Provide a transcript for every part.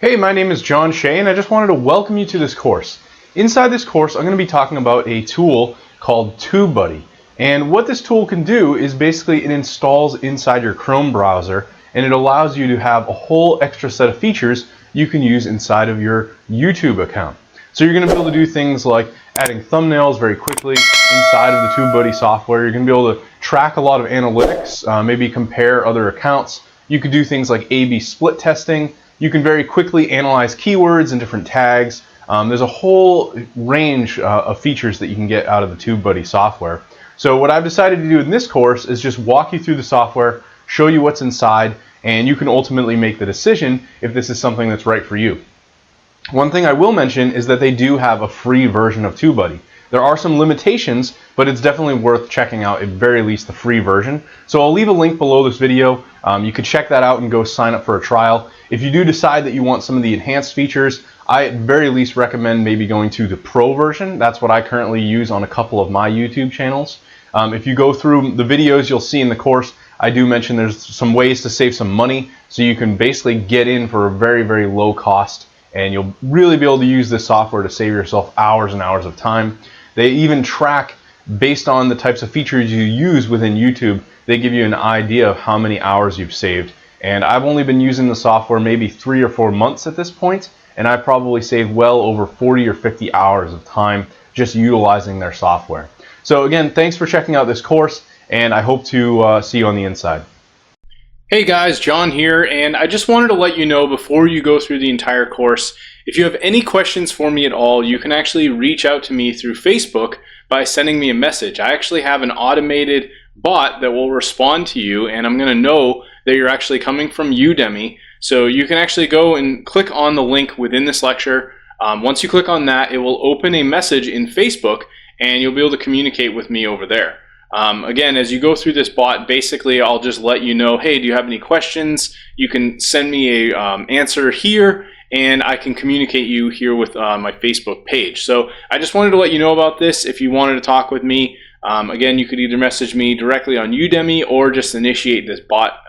Hey, my name is John Shea, and I just wanted to welcome you to this course. Inside this course, I'm going to be talking about a tool called TubeBuddy. And what this tool can do is basically it installs inside your Chrome browser, and it allows you to have a whole extra set of features you can use inside of your YouTube account. So you're going to be able to do things like adding thumbnails very quickly inside of the TubeBuddy software. You're going to be able to track a lot of analytics, maybe compare other accounts. You could do things like A/B split testing. You can very quickly analyze keywords and different tags. There's a whole range of features that you can get out of the TubeBuddy software. So what I've decided to do in this course is just walk you through the software, show you what's inside, and you can ultimately make the decision if this is something that's right for you. One thing I will mention is that they do have a free version of TubeBuddy. There are some limitations, but it's definitely worth checking out, at very least the free version. So I'll leave a link below this video. You can check that out and go sign up for a trial. If you do decide that you want some of the enhanced features, I at very least recommend maybe going to the pro version. That's what I currently use on a couple of my YouTube channels. If you go through the videos you'll see in the course, I do mention there's some ways to save some money, so you can basically get in for a very, very low cost, and you'll really be able to use this software to save yourself hours and hours of time. They even track, based on the types of features you use within YouTube, they give you an idea of how many hours you've saved. And I've only been using the software maybe 3 or 4 months at this point, and I've probably saved well over 40 or 50 hours of time just utilizing their software. So again, thanks for checking out this course, and I hope to see you on the inside. Hey guys, John here, and I just wanted to let you know before you go through the entire course, if you have any questions for me at all, you can actually reach out to me through Facebook by sending me a message. I actually have an automated bot that will respond to you, and I'm going to know that you're actually coming from Udemy. So you can actually go and click on the link within this lecture. Once you click on that, it will open a message in Facebook, and you'll be able to communicate with me over there. Again, as you go through this bot, basically I'll just let you know, hey, do you have any questions? You can send me a answer here, and I can communicate you here with my Facebook page. So I just wanted to let you know about this. If you wanted to talk with me, again, you could either message me directly on Udemy or just initiate this bot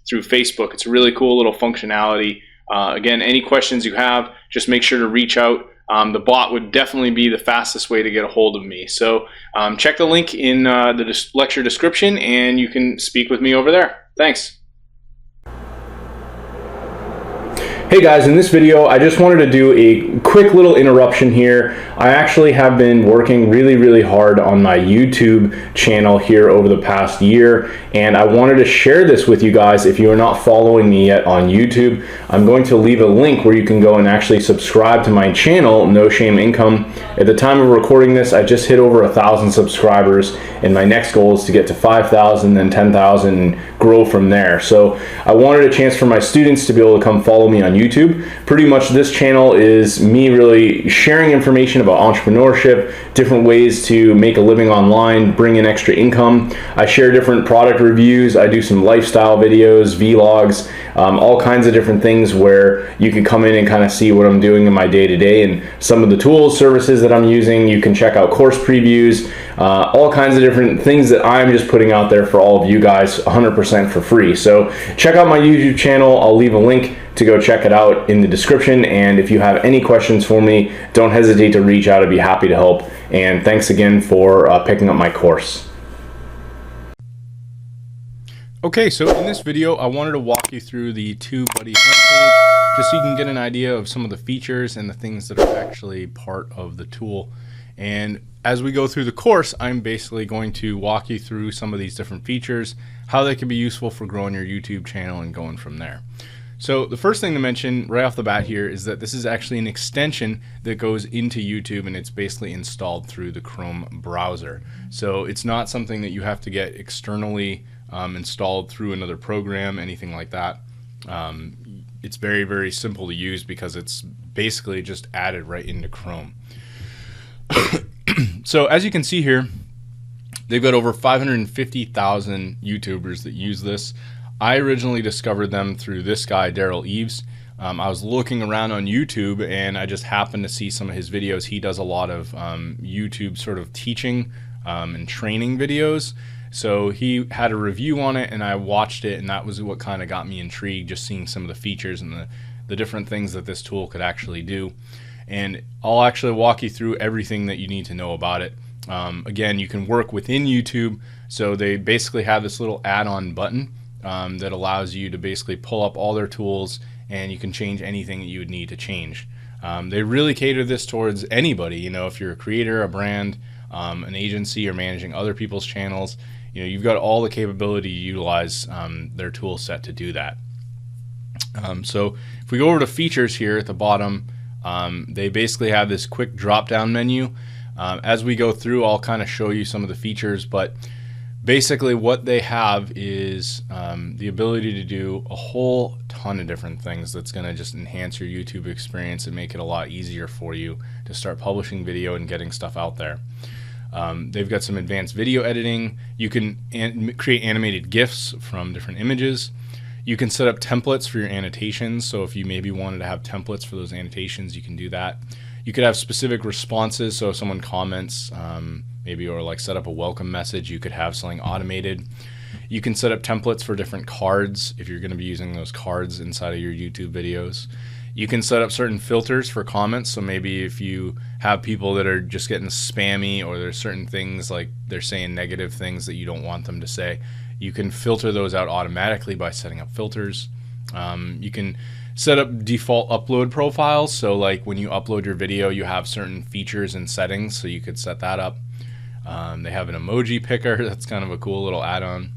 through Facebook. It's a really cool little functionality. Again, any questions you have, just make sure to reach out. The bot would definitely be the fastest way to get a hold of me. So check the link in the lecture description, and you can speak with me over there. Thanks. Hey guys, in this video I just wanted to do a quick little interruption here. I actually have been working really hard on my YouTube channel here over the past year, and I wanted to share this with you guys. If you are not following me yet on YouTube, I'm going to leave a link where you can go and actually subscribe to my channel, No Shame Income. At the time of recording this, I just hit over 1,000 subscribers, and my next goal is to get to 5,000, then 10,000, and grow from there. So I wanted a chance for my students to be able to come follow me on YouTube. Pretty much this channel is me really sharing information about entrepreneurship, different ways to make a living online, bring in extra income. I share different product reviews. I do some lifestyle videos, vlogs, all kinds of different things where you can come in and kind of see what I'm doing in my day-to-day and some of the tools, services that I'm using. You can check out course previews, all kinds of different things that I'm just putting out there for all of you guys 100% for free. So check out my YouTube channel. I'll leave a link to go check it out in the description, and if you have any questions for me, don't hesitate to reach out. I'd be happy to help. And thanks again for picking up my course. Okay, so in this video I wanted to walk you through the TubeBuddy homepage just so you can get an idea of some of the features and the things that are actually part of the tool. And as we go through the course, I'm basically going to walk you through some of these different features, how they can be useful for growing your YouTube channel and going from there. So the first thing to mention right off the bat here is that this is actually an extension that goes into YouTube, and it's basically installed through the Chrome browser. So it's not something that you have to get externally installed through another program, anything like that. It's very simple to use because it's basically just added right into Chrome. So as you can see here, they've got over 550,000 YouTubers that use this. I originally discovered them through this guy, Daryl Eves. I was looking around on YouTube and I just happened to see some of his videos. He does a lot of YouTube sort of teaching and training videos. So he had a review on it and I watched it, and that was what kind of got me intrigued, just seeing some of the features and the different things that this tool could actually do. And I'll actually walk you through everything that you need to know about it. Again, you can work within YouTube, so they basically have this little add-on button that allows you to basically pull up all their tools, and you can change anything that you would need to change. They really cater this towards anybody. You know, if you're a creator, a brand, an agency, or managing other people's channels, you know, you've got all the capability to utilize their tool set to do that. So if we go over to features here at the bottom, they basically have this quick drop-down menu. As we go through, I'll kind of show you some of the features, but basically what they have is the ability to do a whole ton of different things that's going to just enhance your YouTube experience and make it a lot easier for you to start publishing video and getting stuff out there. They've got some advanced video editing. You can create animated GIFs from different images. You can set up templates for your annotations, so if you maybe wanted to have templates for those annotations, you can do that. You could have specific responses, so if someone comments, maybe, or like set up a welcome message, you could have something automated. You can set up templates for different cards if you're going to be using those cards inside of your YouTube videos. You can set up certain filters for comments, so maybe if you have people that are just getting spammy, or there's certain things like they're saying negative things that you don't want them to say, you can filter those out automatically by setting up filters. You can set up default upload profiles, so like when you upload your video, you have certain features and settings, so you could set that up. They have an emoji picker, that's kind of a cool little add-on.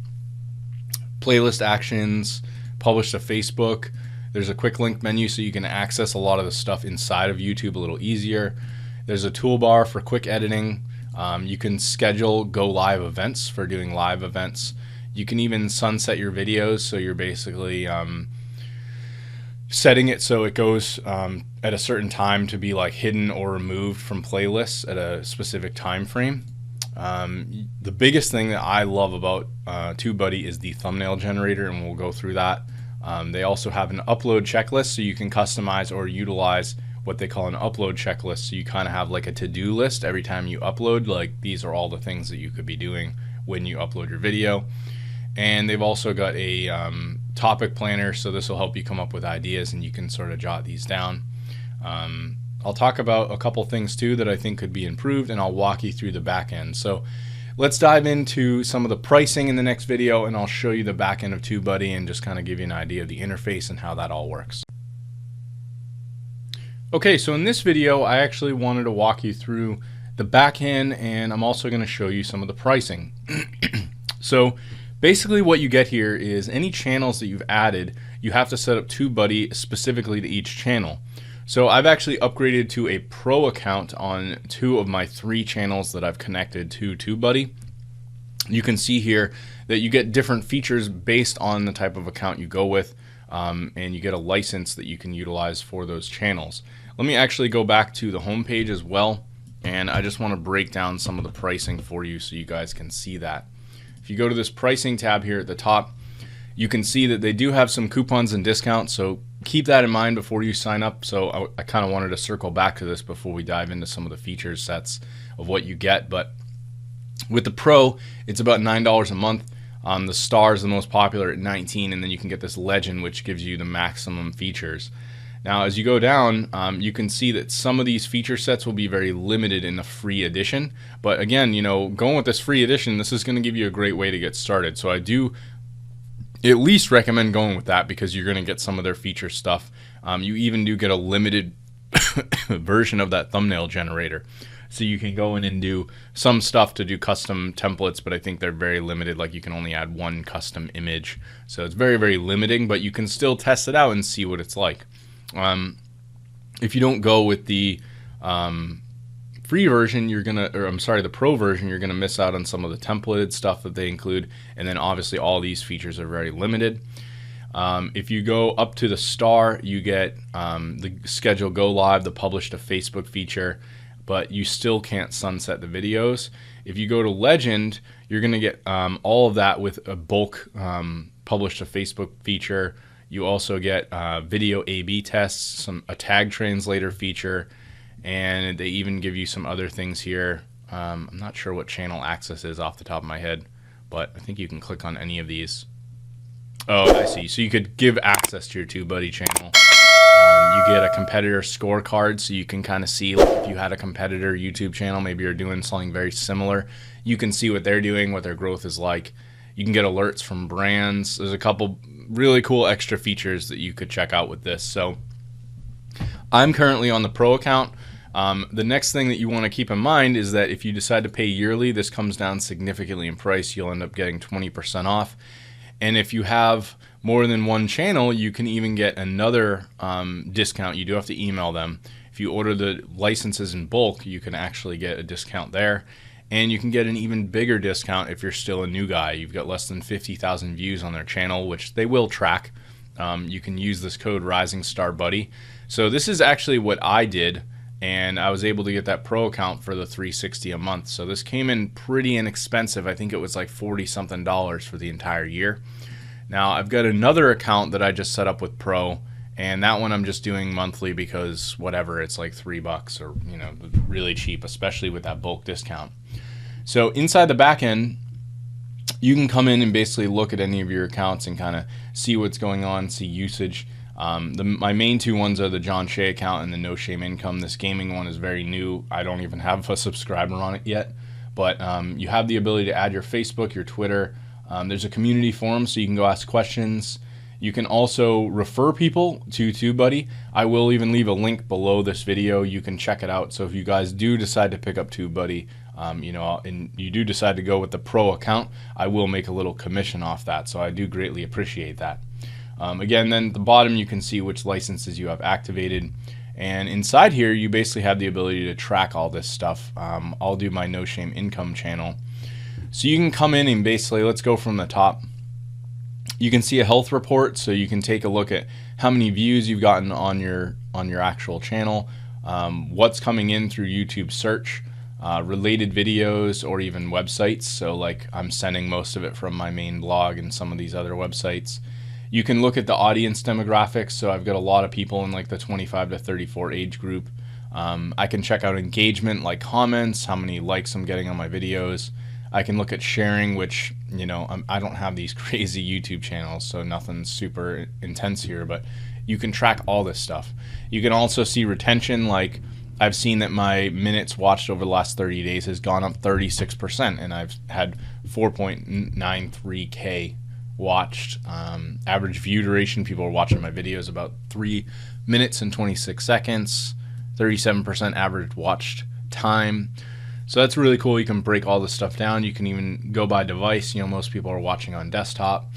Playlist actions, publish to Facebook. There's a quick link menu, so you can access a lot of the stuff inside of YouTube a little easier. There's a toolbar for quick editing. You can schedule go live events for doing live events. You can even sunset your videos, so you're basically setting it so it goes at a certain time to be like hidden or removed from playlists at a specific time frame. The biggest thing that I love about TubeBuddy is the thumbnail generator, and we'll go through that. They also have an upload checklist, so you can customize or utilize what they call an upload checklist. So you kind of have like a to-do list every time you upload, like these are all the things that you could be doing when you upload your video. And they've also got a topic planner, so this will help you come up with ideas and you can sort of jot these down. I'll talk about a couple things too that I think could be improved, and I'll walk you through the back end. So let's dive into some of the pricing in the next video, and I'll show you the back end of TubeBuddy and just kind of give you an idea of the interface and how that all works. Okay, so in this video, I actually wanted to walk you through the back end, and I'm also going to show you some of the pricing. So basically what you get here is any channels that you've added, you have to set up TubeBuddy specifically to each channel. So I've actually upgraded to a pro account on 2 of my 3 channels that I've connected to TubeBuddy. You can see here that you get different features based on the type of account you go with, and you get a license that you can utilize for those channels. Let me actually go back to the home page as well, and I just want to break down some of the pricing for you so you guys can see that. If you go to this pricing tab here at the top, you can see that they do have some coupons and discounts, so keep that in mind before you sign up. So I kind of wanted to circle back to this before we dive into some of the feature sets of what you get. But with the Pro, it's about $9 a month. The Star is the most popular at $19, and then you can get this Legend, which gives you the maximum features. Now, as you go down, you can see that some of these feature sets will be very limited in the free edition. But again, you know, going with this free edition, this is going to give you a great way to get started. So I do at least recommend going with that because you're going to get some of their feature stuff. You even do get a limited version of that thumbnail generator. So you can go in and do some stuff to do custom templates, but I think they're very limited. Like you can only add 1 custom image. So it's very, very limiting, but you can still test it out and see what it's like. If you don't go with the free version, the pro version, you're gonna miss out on some of the templated stuff that they include, and then obviously all these features are very limited. If you go up to the Star, you get the schedule go live, the publish to Facebook feature, but you still can't sunset the videos. If you go to Legend, you're gonna get all of that with a bulk publish to Facebook feature. You also get video A/B tests, a tag translator feature, and they even give you some other things here. I'm not sure what channel access is off the top of my head, but I think you can click on any of these. Oh, I see. So you could give access to your TubeBuddy channel. get a competitor scorecard, so you can kind of see, like, if you had a competitor YouTube channel, maybe you're doing something very similar, you can see what they're doing, what their growth is like. You can get alerts from brands. There's a couple really cool extra features that you could check out with this. So I'm currently on the Pro account. The next thing that you want to keep in mind is that if you decide to pay yearly, this comes down significantly in price. You'll end up getting 20% off. And if you have more than one channel, you can even get another discount. You do have to email them. If you order the licenses in bulk, you can actually get a discount there. And you can get an even bigger discount if you're still a new guy. You've got less than 50,000 views on their channel, which they will track. You can use this code RisingStarBuddy. So this is actually what I did, and I was able to get that Pro account for the $360 a month. So this came in pretty inexpensive. I think it was like $40-something for the entire year. Now I've got another account that I just set up with Pro, and that one I'm just doing monthly because whatever, it's like $3 or, you know, really cheap, especially with that bulk discount. So inside the back end, you can come in and basically look at any of your accounts and kind of see what's going on, see usage. My main two ones are the John Shea account and the No Shame Income. This gaming one is very new. I don't even have a subscriber on it yet, but you have the ability to add your Facebook, your Twitter. There's a community forum, so you can go ask questions. You can also refer people to TubeBuddy. I will even leave a link below this video. You can check it out. So if you guys do decide to pick up TubeBuddy, you know, and you do decide to go with the Pro account, I will make a little commission off that. So I do greatly appreciate that. Again, then at the bottom you can see which licenses you have activated. And inside here, you basically have the ability to track all this stuff. I'll do my No Shame Income channel. So you can come in and basically, let's go from the top. You can see a health report, so you can take a look at how many views you've gotten on your actual channel, what's coming in through YouTube search, related videos, or even websites. So like I'm sending most of it from my main blog and some of these other websites. You can look at the audience demographics. So I've got a lot of people in like the 25 to 34 age group. I can check out engagement, like comments, how many likes I'm getting on my videos. I can look at sharing, which, you know, I don't have these crazy YouTube channels, so nothing super intense here, but you can track all this stuff. You can also see retention. Like I've seen that my minutes watched over the last 30 days has gone up 36%, and I've had 4.93K watched. Average view duration, people are watching my videos about 3 minutes and 26 seconds, 37% average watched time. So that's really cool. You can break all this stuff down. You can even go by device. You know, most people are watching on desktop.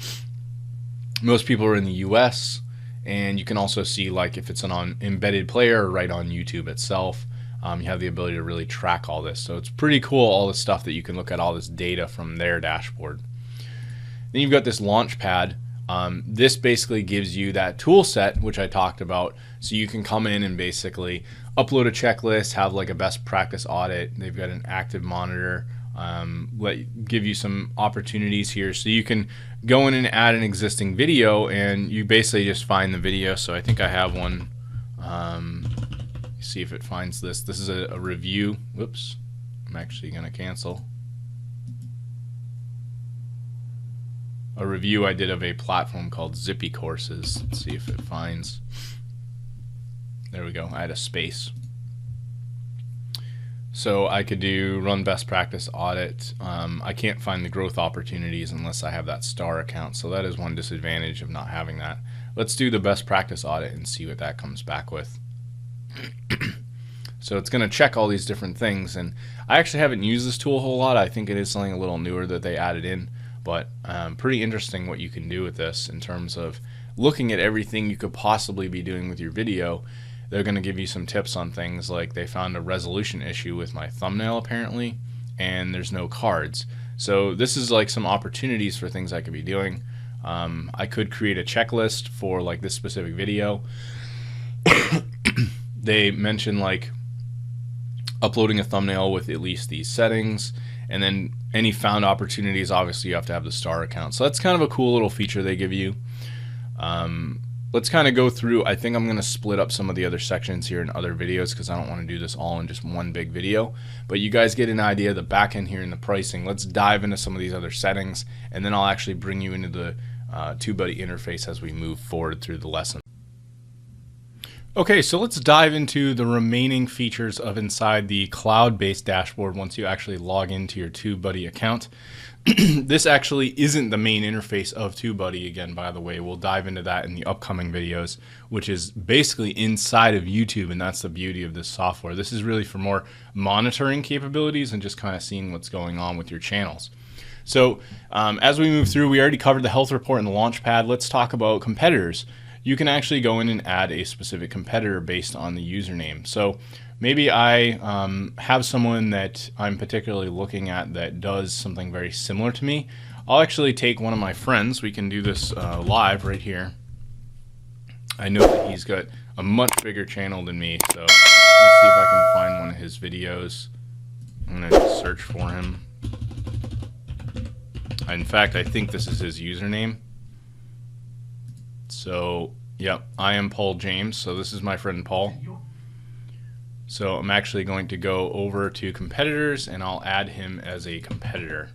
Most people are in the US, and you can also see like if it's an embedded player or right on YouTube itself. You have the ability to really track all this. So it's pretty cool, all the stuff that you can look at, all this data from their dashboard. Then you've got this launch pad. This basically gives you that tool set, which I talked about. So you can come in and basically upload a checklist, have like a best practice audit. They've got an active monitor, give you some opportunities here. So you can go in and add an existing video, and you basically just find the video. So I think I have one. See if it finds this. This is a review. Whoops, I'm actually gonna cancel. A review I did of a platform called Zippy Courses. Let's see if it finds. There we go. I had a space. So I could do run best practice audit. I can't find the growth opportunities unless I have that star account. So that is one disadvantage of not having that. Let's do the best practice audit and see what that comes back with. So it's going to check all these different things. And I actually haven't used this tool a whole lot. I think it is something a little newer that they added in. But pretty interesting what you can do with this in terms of looking at everything you could possibly be doing with your video. They're going to give you some tips on things like they found a resolution issue with my thumbnail apparently, and there's no cards. So this is like some opportunities for things I could be doing. I could create a checklist for like this specific video. They mention like uploading a thumbnail with at least these settings, and then any found opportunities, obviously you have to have the star account. So that's kind of a cool little feature they give you. Let's kind of go through. I think I'm going to split up some of the other sections here in other videos because I don't want to do this all in just one big video. But you guys get an idea of the back end here and the pricing. Let's dive into some of these other settings, and then I'll actually bring you into the TubeBuddy interface as we move forward through the lesson. Okay, so let's dive into the remaining features of inside the cloud-based dashboard once you actually log into your TubeBuddy account. This actually isn't the main interface of TubeBuddy, again, by the way. We'll dive into that in the upcoming videos, which is basically inside of YouTube, and that's the beauty of this software. This is really for more monitoring capabilities and just kind of seeing what's going on with your channels. So as we move through, we already covered the health report and the launchpad. Let's talk about competitors. You can actually go in and add a specific competitor based on the username. So maybe I have someone that I'm particularly looking at that does something very similar to me. I'll actually take one of my friends. We can do this live right here. I know that he's got a much bigger channel than me, so let's see if I can find one of his videos. I'm gonna just search for him. In fact, I think this is his username. So, yep, I am Paul James, so this is my friend Paul. So I'm actually going to go over to competitors and I'll add him as a competitor.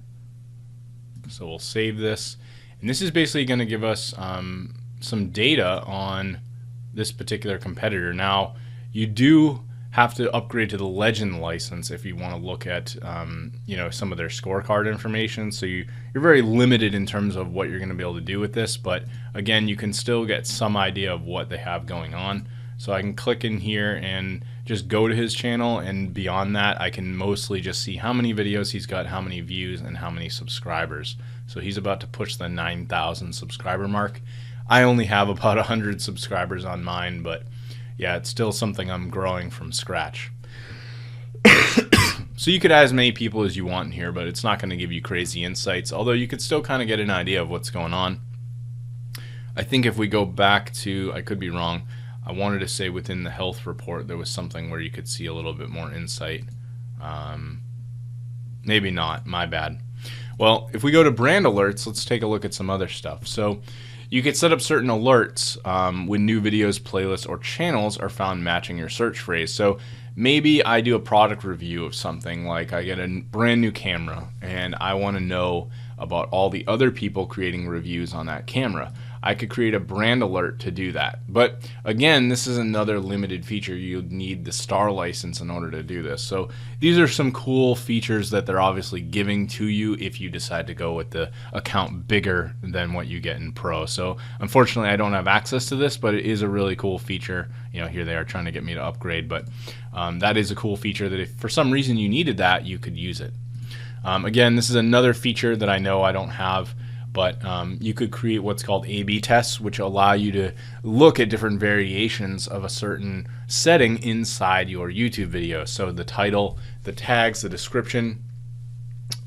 So we'll save this. And this is basically going to give us some data on this particular competitor. Now, you do have to upgrade to the Legend license if you want to look at you know, some of their scorecard information. So you're very limited in terms of what you're going to be able to do with this, but again, you can still get some idea of what they have going on. So I can click in here and just go to his channel, and beyond that I can mostly just see how many videos he's got, how many views, and how many subscribers. So he's about to push the 9,000 subscriber mark. I only have about 100 subscribers on mine, but yeah, it's still something I'm growing from scratch. So you could add as many people as you want in here, but it's not going to give you crazy insights, although you could still kind of get an idea of what's going on. I think if we go back to, I could be wrong, I wanted to say within the health report there was something where you could see a little bit more insight. Maybe not, my bad. Well, if we go to brand alerts, let's take a look at some other stuff. So you could set up certain alerts when new videos, playlists, or channels are found matching your search phrase. So maybe I do a product review of something, like I get a brand new camera and I want to know about all the other people creating reviews on that camera. I could create a brand alert to do that. But again, this is another limited feature. You'd need the star license in order to do this. So these are some cool features that they're obviously giving to you if you decide to go with the account bigger than what you get in Pro. So unfortunately, I don't have access to this, but it is a really cool feature. You know, here they are trying to get me to upgrade, but that is a cool feature that if for some reason you needed that, you could use it. Again, this is another feature that I know I don't have, but you could create what's called A/B tests, which allow you to look at different variations of a certain setting inside your YouTube video. So the title, the tags, the description,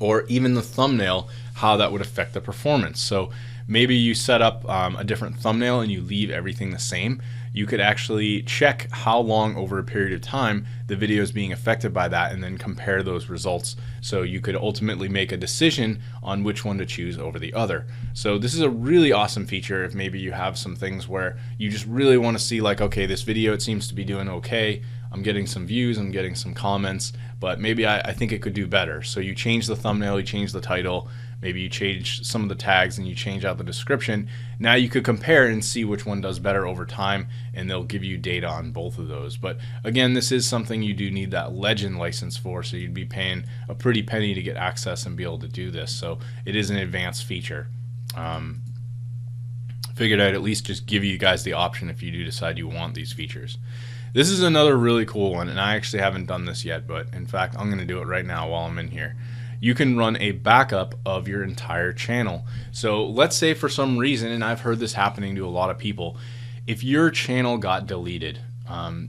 or even the thumbnail, how that would affect the performance. So maybe you set up a different thumbnail and you leave everything the same. You could actually check how long over a period of time the video is being affected by that and then compare those results. So you could ultimately make a decision on which one to choose over the other. So this is a really awesome feature if maybe you have some things where you just really want to see, like, okay, this video, it seems to be doing okay. I'm getting some views, I'm getting some comments, but maybe I think it could do better. So you change the thumbnail, you change the title, maybe you change some of the tags and you change out the description. Now you could compare and see which one does better over time, and they'll give you data on both of those. But again, this is something you do need that Legend license for, so you'd be paying a pretty penny to get access and be able to do this. So it is an advanced feature. Figured I'd at least just give you guys the option if you do decide you want these features. This is another really cool one, and I actually haven't done this yet, but in fact I'm going to do it right now while I'm in here. You can run a backup of your entire channel. So let's say for some reason, and I've heard this happening to a lot of people, if your channel got deleted,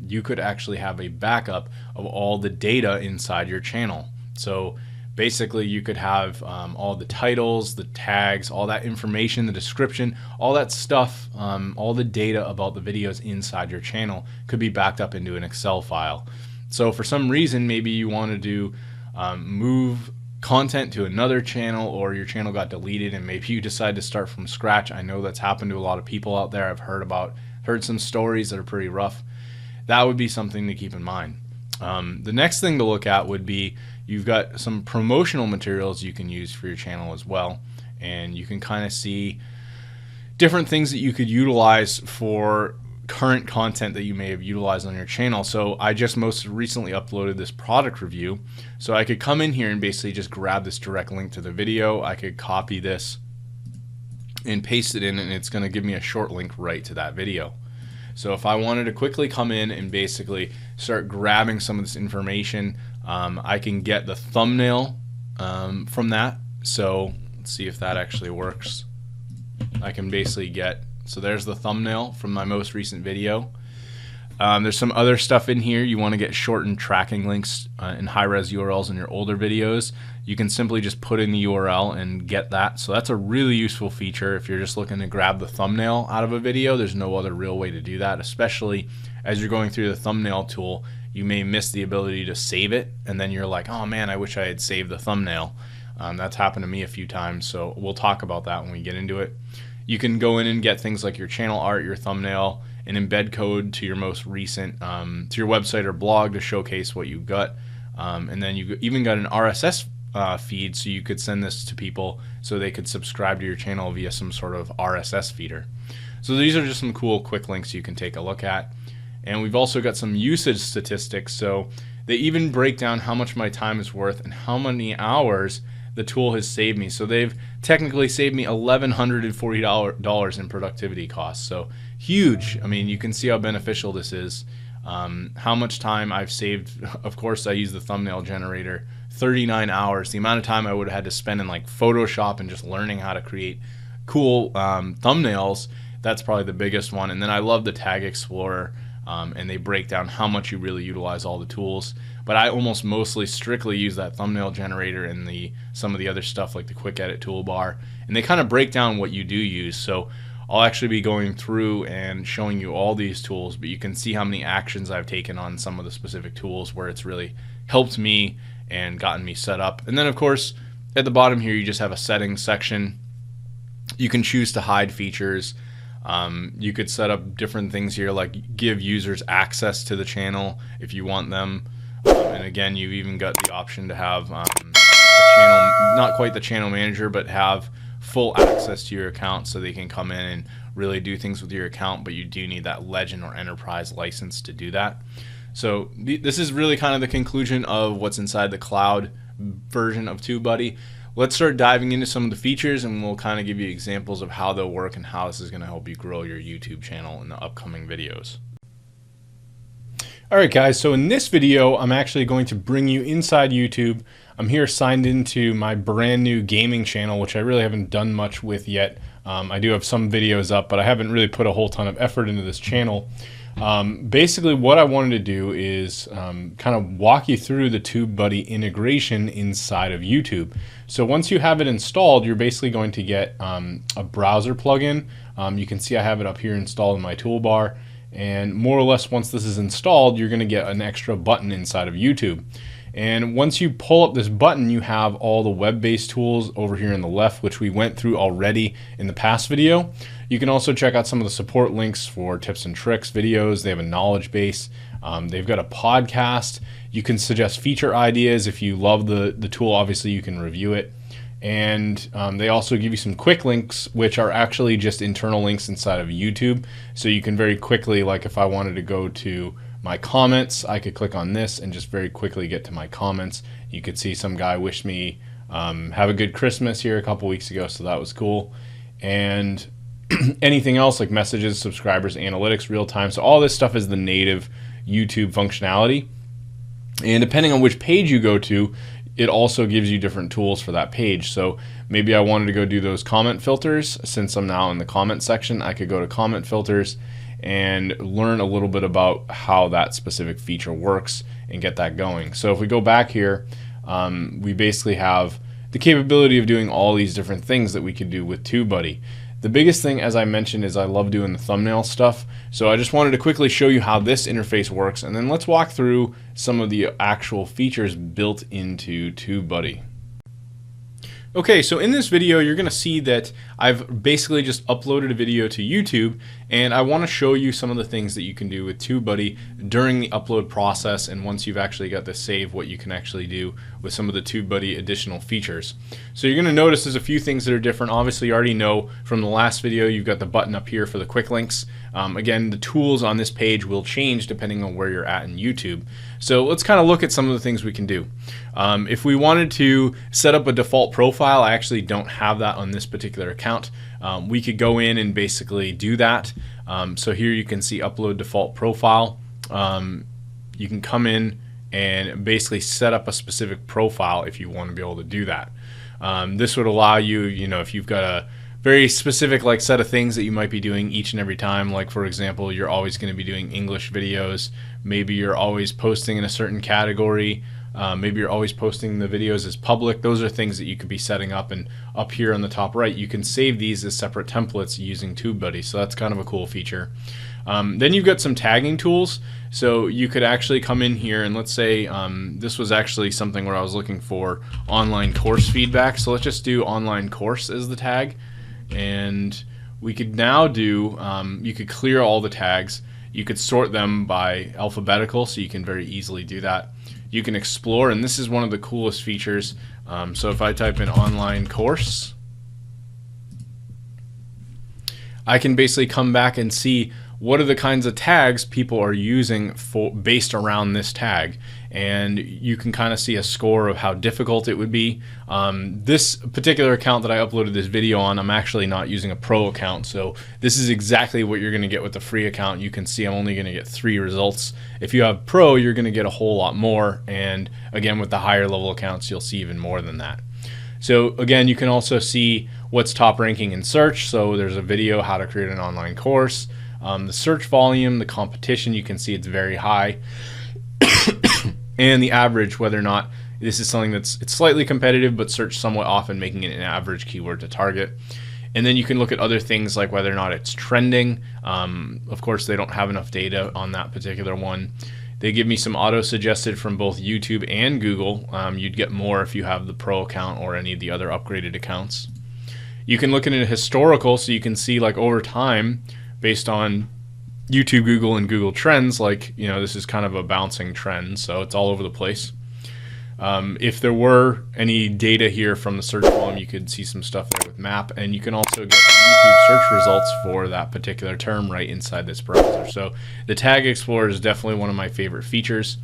you could actually have a backup of all the data inside your channel. So basically you could have all the titles, the tags, all that information, the description, all that stuff, all the data about the videos inside your channel could be backed up into an Excel file. So for some reason, maybe you want to move content to another channel, or your channel got deleted and maybe you decide to start from scratch. I know that's happened to a lot of people out there. I've heard some stories that are pretty rough. That would be something to keep in mind. The next thing to look at would be, you've got some promotional materials you can use for your channel as well, and you can kind of see different things that you could utilize for current content that you may have utilized on your channel. So I just most recently uploaded this product review. So I could come in here and basically just grab this direct link to the video. I could copy this and paste it in, and it's going to give me a short link right to that video. So if I wanted to quickly come in and basically start grabbing some of this information, I can get the thumbnail from that. So let's see if that actually works. I can basically get, so there's the thumbnail from my most recent video. There's some other stuff in here. You want to get shortened tracking links and high-res URLs in your older videos. You can simply just put in the URL and get that. So that's a really useful feature if you're just looking to grab the thumbnail out of a video. There's no other real way to do that, especially as you're going through the thumbnail tool. You may miss the ability to save it, and then you're like, oh man, I wish I had saved the thumbnail. That's happened to me a few times, so we'll talk about that when we get into it. You can go in and get things like your channel art, your thumbnail, and embed code to your most recent, to your website or blog to showcase what you got. And then you even got an RSS feed, so you could send this to people so they could subscribe to your channel via some sort of RSS feeder. So these are just some cool quick links you can take a look at. And we've also got some usage statistics, so they even break down how much my time is worth and how many hours the tool has saved me. So they've technically saved me $1,140 in productivity costs. So huge. I mean, you can see how beneficial this is. How much time I've saved. Of course, I use the thumbnail generator. 39 hours. The amount of time I would have had to spend in like Photoshop and just learning how to create cool thumbnails. That's probably the biggest one. And then I love the Tag Explorer. And they break down how much you really utilize all the tools. But I almost mostly strictly use that thumbnail generator and some of the other stuff like the quick edit toolbar. And they kind of break down what you do use. So I'll actually be going through and showing you all these tools, but you can see how many actions I've taken on some of the specific tools where it's really helped me and gotten me set up. And then of course at the bottom here you just have a settings section. You can choose to hide features. You could set up different things here, like give users access to the channel if you want them. And again, you've even got the option to have a channel, not quite the channel manager, but have full access to your account so they can come in and really do things with your account, but you do need that Legend or Enterprise license to do that. So this is really kind of the conclusion of what's inside the cloud version of TubeBuddy. Let's start diving into some of the features, and we'll kind of give you examples of how they'll work and how this is going to help you grow your YouTube channel in the upcoming videos. Alright guys, so in this video I'm actually going to bring you inside YouTube. I'm here signed into my brand new gaming channel, which I really haven't done much with yet. I do have some videos up, but I haven't really put a whole ton of effort into this channel. Basically what I wanted to do is kind of walk you through the TubeBuddy integration inside of YouTube. So once you have it installed, you're basically going to get a browser plugin. You can see I have it up here installed in my toolbar, and more or less once this is installed, you're going to get an extra button inside of YouTube. And once you pull up this button, you have all the web-based tools over here on the left, which we went through already in the past video. You can also check out some of the support links for tips and tricks videos. They have a knowledge base. They've got a podcast. You can suggest feature ideas. If you love the tool, obviously you can review it. And they also give you some quick links, which are actually just internal links inside of YouTube. So you can very quickly, like if I wanted to go to my comments, I could click on this and just very quickly get to my comments. You could see some guy wished me have a good Christmas here a couple weeks ago, so that was cool. And anything else like messages, subscribers, analytics, real time. So all this stuff is the native YouTube functionality. And depending on which page you go to, it also gives you different tools for that page. So maybe I wanted to go do those comment filters. Since I'm now in the comment section, I could go to comment filters and learn a little bit about how that specific feature works and get that going. So if we go back here, we basically have the capability of doing all these different things that we could do with TubeBuddy. The biggest thing, as I mentioned, is I love doing the thumbnail stuff. So I just wanted to quickly show you how this interface works, and then let's walk through some of the actual features built into TubeBuddy. Okay, so in this video you're going to see that I've basically just uploaded a video to YouTube, And I want to show you some of the things that you can do with TubeBuddy during the upload process, and once you've actually got this saved, what you can actually do with some of the TubeBuddy additional features. So you're going to notice there's a few things that are different. Obviously, you already know from the last video, you've got the button up here for the quick links. Again, the tools on this page will change depending on where you're at in YouTube. So let's kind of look at some of the things we can do. If we wanted to set up a default profile, I actually don't have that on this particular account. We could go in and basically do that. So here you can see upload default profile. You can come in and basically set up a specific profile if you want to be able to do that. This would allow you, if you've got a very specific set of things that you might be doing each and every time, like for example, you're always going to be doing English videos, maybe you're always posting in a certain category, maybe you're always posting the videos as public. Those are things that you could be setting up, and up here on the top right you can save these as separate templates using TubeBuddy, so that's kind of a cool feature. Then you've got some tagging tools, so you could actually come in here and let's say this was actually something where I was looking for online course feedback, so let's just do online course as the tag. And we could now do, you could clear all the tags, you could sort them by alphabetical, so you can very easily do that. You can explore, and this is one of the coolest features. So if I type in online course, I can basically come back and see what are the kinds of tags people are using based around this tag, and you can kind of see a score of how difficult it would be. This particular account that I uploaded this video on, I'm actually not using a pro account, so this is exactly what you're going to get with the free account. You can see I'm only going to get 3 results. If you have pro, you're going to get a whole lot more, and again with the higher level accounts you'll see even more than that. So again, you can also see what's top ranking in search, so there's a video how to create an online course. The search volume, the competition, you can see it's very high. And the average, whether or not this is something it's slightly competitive but searched somewhat often, making it an average keyword to target. And then you can look at other things like whether or not it's trending. Of course, they don't have enough data on that particular one. They give me some auto-suggested from both YouTube and Google. You'd get more if you have the pro account or any of the other upgraded accounts. You can look at it historical, so you can see over time, based on YouTube, Google, and Google Trends, this is kind of a bouncing trend, so it's all over the place. If there were any data here from the search volume, you could see some stuff there with map, and you can also get YouTube search results for that particular term right inside this browser. So the Tag Explorer is definitely one of my favorite features.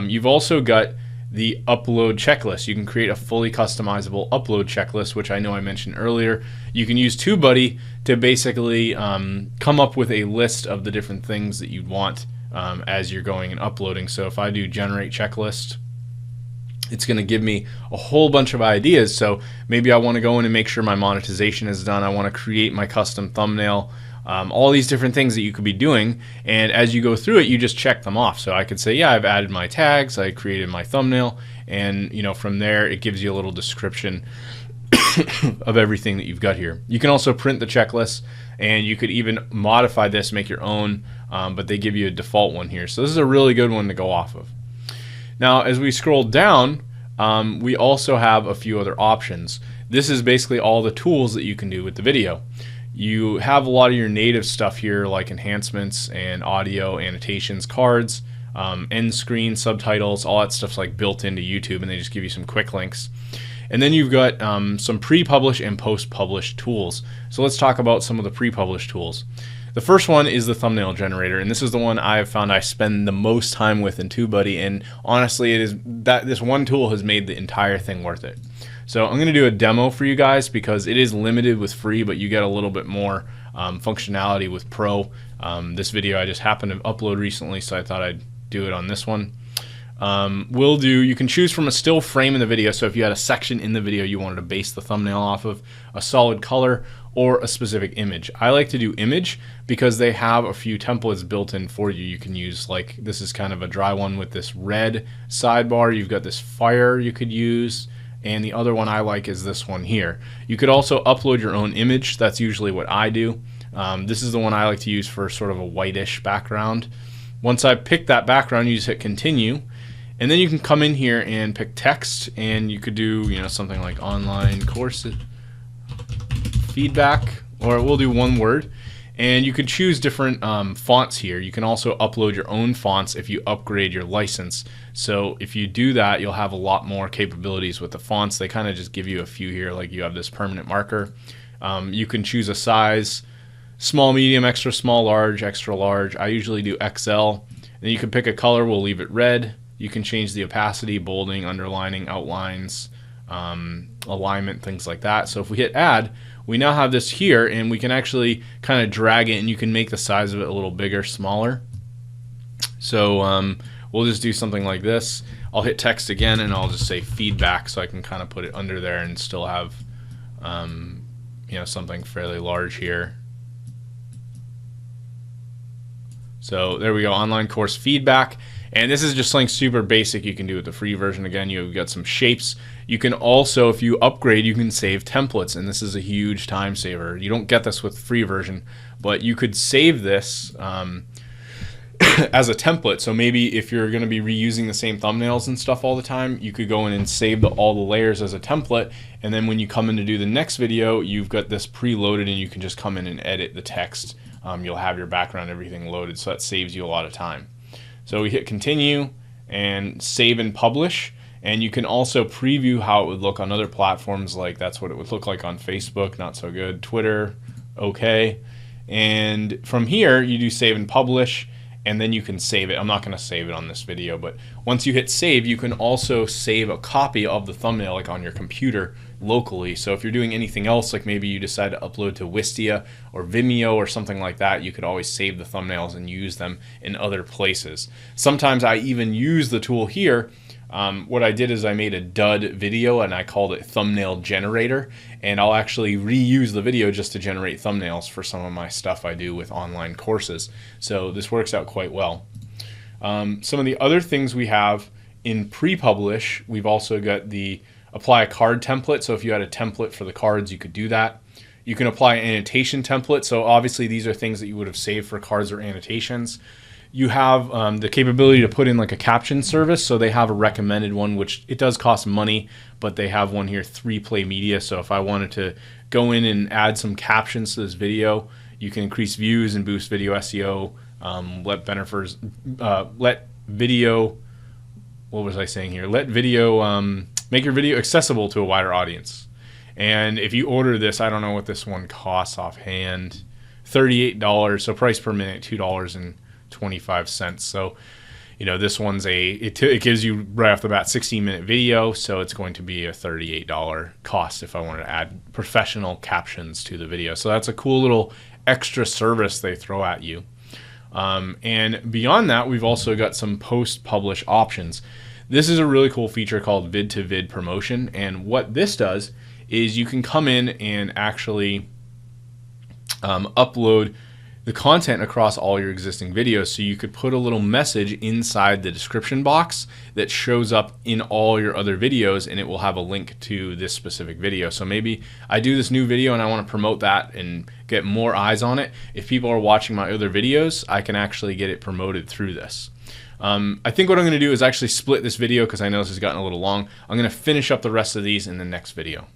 You've also got the upload checklist. You can create a fully customizable upload checklist, which I know I mentioned earlier. You can use TubeBuddy to basically come up with a list of the different things that you'd want as you're going and uploading. So if I do generate checklist, it's going to give me a whole bunch of ideas. So maybe I want to go in and make sure my monetization is done. I want to create my custom thumbnail. All these different things that you could be doing, and as you go through it, you just check them off. So I could say, yeah, I've added my tags, I created my thumbnail, and from there it gives you a little description of everything that you've got here. You can also print the checklist, and you could even modify this, make your own, but they give you a default one here. So this is a really good one to go off of. Now, as we scroll down, we also have a few other options. This is basically all the tools that you can do with the video. You have a lot of your native stuff here, like enhancements and audio, annotations, cards, end screen, subtitles, all that stuff's built into YouTube, and they just give you some quick links. And then you've got some pre-published and post-published tools. So let's talk about some of the pre-published tools. The first one is the thumbnail generator, and this is the one I have found I spend the most time with in TubeBuddy, and honestly, it is that this one tool has made the entire thing worth it. So I'm going to do a demo for you guys because it is limited with free, but you get a little bit more functionality with pro. This video I just happened to upload recently, so I thought I'd do it on this one. You can choose from a still frame in the video, so if you had a section in the video you wanted to base the thumbnail off of, a solid color, or a specific image. I like to do image because they have a few templates built in for you. You can use, this is kind of a dry one with this red sidebar. You've got this fire you could use, and the other one I like is this one here. You could also upload your own image. That's usually what I do. This is the one I like to use for sort of a whitish background. Once I pick that background, you just hit continue, and then you can come in here and pick text, and you could do something like online course feedback, or we'll do one word, And you can choose different fonts here. You can also upload your own fonts if you upgrade your license. So if you do that, you'll have a lot more capabilities with the fonts. They kind of just give you a few here, like you have this permanent marker. You can choose a size, small, medium, extra small, large, extra large. I usually do XL. Then you can pick a color. We'll leave it red. You can change the opacity, bolding, underlining, outlines, alignment, things like that. So if we hit add, we now have this here, and we can actually kind of drag it, and you can make the size of it a little bigger, smaller. So we'll just do something like this. I'll hit text again, and I'll just say feedback, so I can kind of put it under there and still have you know, something fairly large here. So there we go, online course feedback. And this is just something super basic you can do with the free version. Again, you've got some shapes. You can also, if you upgrade, you can save templates, and this is a huge time saver. You don't get this with the free version, but you could save this as a template. So maybe if you're going to be reusing the same thumbnails and stuff all the time, you could go in and save all the layers as a template, and then when you come in to do the next video, you've got this preloaded, and you can just come in and edit the text. You'll have your background, everything loaded, so that saves you a lot of time. So we hit continue and save and publish, and you can also preview how it would look on other platforms. Like that's what it would look like on Facebook, not so good. Twitter, okay. And from here you do save and publish, and then you can save it. I'm not going to save it on this video, but once you hit save, you can also save a copy of the thumbnail like on your computer locally. So if you're doing anything else, like maybe you decide to upload to Wistia or Vimeo or something like that, you could always save the thumbnails and use them in other places. Sometimes I even use the tool here. What I did is I made a dud video, and I called it thumbnail generator, and I'll actually reuse the video just to generate thumbnails for some of my stuff I do with online courses. So this works out quite well. Some of the other things we have in pre-publish, we've also got the apply a card template. So if you had a template for the cards, you could do that. You can apply an annotation template. So obviously these are things that you would have saved for cards or annotations. You have the capability to put in like a caption service. So they have a recommended one, which it does cost money, but they have one here, 3Play Media. So if I wanted to go in and add some captions to this video, you can increase views and boost video SEO. Let video, what was I saying here? Let video, make your video accessible to a wider audience. And if you order this, I don't know what this one costs offhand, $38. So price per minute, $2.25. So, you know, this one's it gives you right off the bat 16-minute video. So it's going to be a $38 cost if I wanted to add professional captions to the video. So that's a cool little extra service they throw at you. And beyond that, we've also got some post-publish options. This is a really cool feature called vid-to-vid promotion, and what this does is you can come in and actually upload the content across all your existing videos. So you could put a little message inside the description box that shows up in all your other videos, and it will have a link to this specific video. So maybe I do this new video and I want to promote that and get more eyes on it. If people are watching my other videos, I can actually get it promoted through this. I think what I'm going to do is actually split this video because I know this has gotten a little long. I'm going to finish up the rest of these in the next video.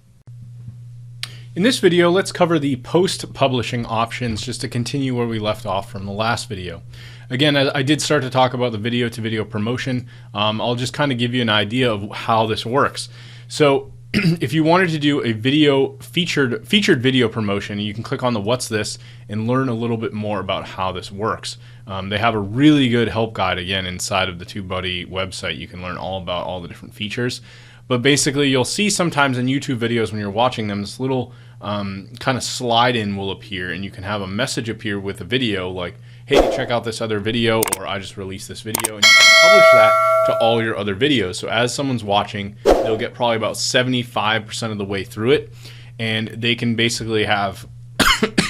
In this video, let's cover the post-publishing options just to continue where we left off from the last video. Again, I did start to talk about the video-to-video promotion. I'll just kind of give you an idea of how this works. So if you wanted to do a video featured video promotion, you can click on the What's This and learn a little bit more about how this works. They have a really good help guide, again, inside of the TubeBuddy website. You can learn all about all the different features. But basically, you'll see sometimes in YouTube videos when you're watching them, this little kind of slide in will appear, and you can have a message appear with a video like, hey, check out this other video, or I just released this video, and you can publish that to all your other videos. So as someone's watching, they'll get probably about 75% of the way through it, and they can basically have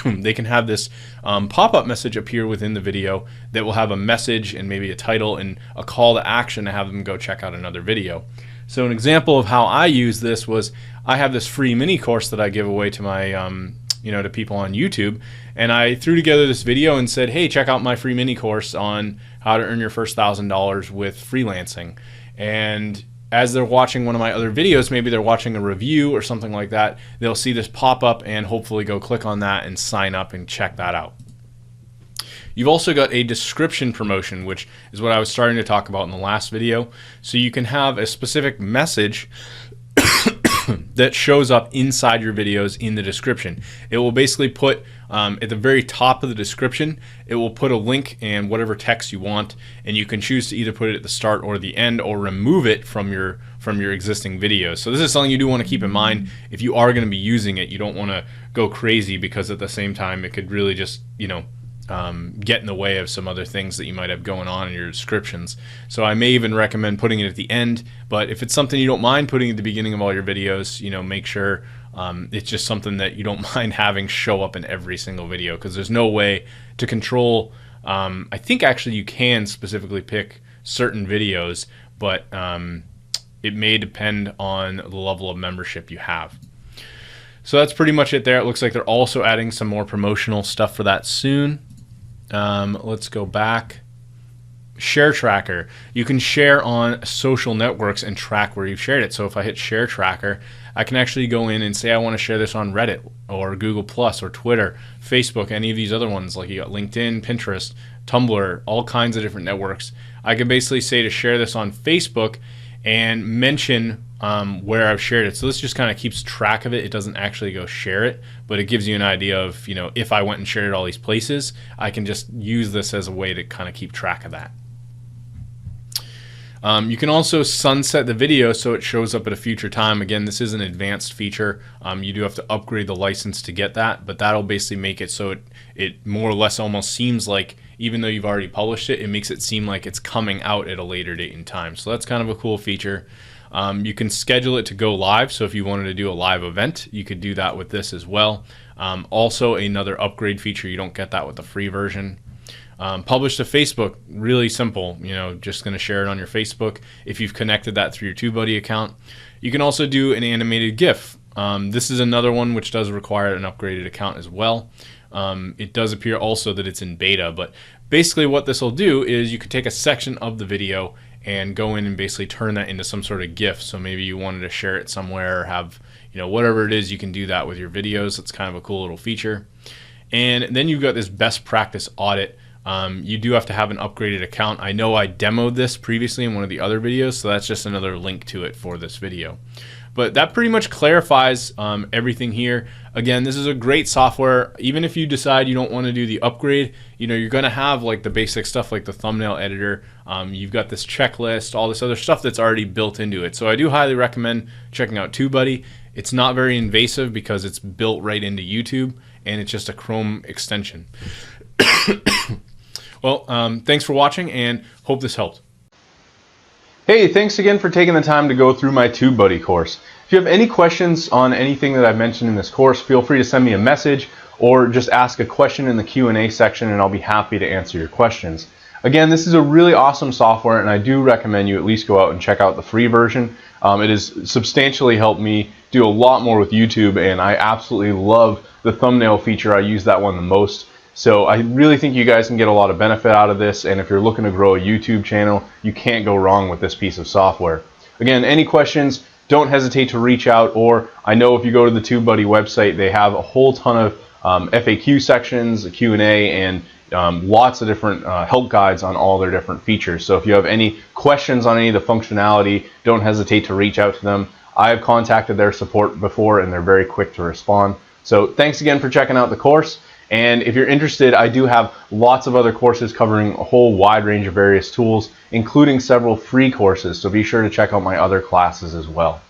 they can have this pop-up message appear within the video that will have a message and maybe a title and a call to action to have them go check out another video. So an example of how I use this was I have this free mini course that I give away to my to people on YouTube, and I threw together this video and said, hey, check out my free mini course on how to earn your first $1,000 with freelancing. And as they're watching one of my other videos, maybe they're watching a review or something like that, they'll see this pop up and hopefully go click on that and sign up and check that out. You've also got a description promotion, which is what I was starting to talk about in the last video. So you can have a specific message that shows up inside your videos in the description. It will basically put at the very top of the description, it will put a link and whatever text you want, and you can choose to either put it at the start or the end, or remove it from your existing videos. So this is something you do want to keep in mind. If you are going to be using it, you don't want to go crazy, because at the same time it could really just, you know, get in the way of some other things that you might have going on in your descriptions. So I may even recommend putting it at the end, but if it's something you don't mind putting at the beginning of all your videos, you know, make sure it's just something that you don't mind having show up in every single video, because there's no way to control. I think actually you can specifically pick certain videos, but it may depend on the level of membership you have. So that's pretty much it there. It looks like they're also adding some more promotional stuff for that soon. Let's go back. Share tracker. You can share on social networks and track where you've shared it. So if I hit share tracker, I can actually go in and say I want to share this on Reddit or Google Plus or Twitter, Facebook, any of these other ones, like you got LinkedIn, Pinterest, Tumblr, all kinds of different networks. I can basically say to share this on Facebook and mention where I've shared it. So this just kind of keeps track of it. It doesn't actually go share it, but it gives you an idea of, you know, if I went and shared it all these places, I can just use this as a way to kind of keep track of that. You can also sunset the video so it shows up at a future time. Again, this is an advanced feature. You do have to upgrade the license to get that, but that'll basically make it so it more or less almost seems like, even though you've already published it, it makes it seem like it's coming out at a later date in time. So that's kind of a cool feature. You can schedule it to go live. So if you wanted to do a live event, you could do that with this as well. Also another upgrade feature. You don't get that with the free version. Publish to Facebook, really simple. You know, just going to share it on your Facebook if you've connected that through your TubeBuddy account. You can also do an animated GIF. This is another one which does require an upgraded account as well. It does appear also that it's in beta, but basically what this will do is you could take a section of the video and go in and basically turn that into some sort of GIF. So maybe you wanted to share it somewhere or have, you know, whatever it is, you can do that with your videos. It's kind of a cool little feature. And then you've got this best practice audit. You do have to have an upgraded account. I know I demoed this previously in one of the other videos, so that's just another link to it for this video. But that pretty much clarifies everything here. Again, this is a great software. Even if you decide you don't want to do the upgrade, you know, you're going to have like the basic stuff like the thumbnail editor. You've got this checklist, all this other stuff that's already built into it. So I do highly recommend checking out TubeBuddy. It's not very invasive because it's built right into YouTube, and it's just a Chrome extension. Well, thanks for watching, and hope this helped. Hey, thanks again for taking the time to go through my TubeBuddy course. If you have any questions on anything that I've mentioned in this course, feel free to send me a message or just ask a question in the Q&A section, and I'll be happy to answer your questions. Again, this is a really awesome software, and I do recommend you at least go out and check out the free version. It has substantially helped me do a lot more with YouTube, and I absolutely love the thumbnail feature. I use that one the most. So I really think you guys can get a lot of benefit out of this, and if you're looking to grow a YouTube channel, you can't go wrong with this piece of software. Again, any questions, don't hesitate to reach out, or I know if you go to the TubeBuddy website, they have a whole ton of FAQ sections, a Q&A, and lots of different help guides on all their different features. So if you have any questions on any of the functionality, don't hesitate to reach out to them. I have contacted their support before, and they're very quick to respond. So thanks again for checking out the course. And if you're interested, I do have lots of other courses covering a whole wide range of various tools, including several free courses. So be sure to check out my other classes as well.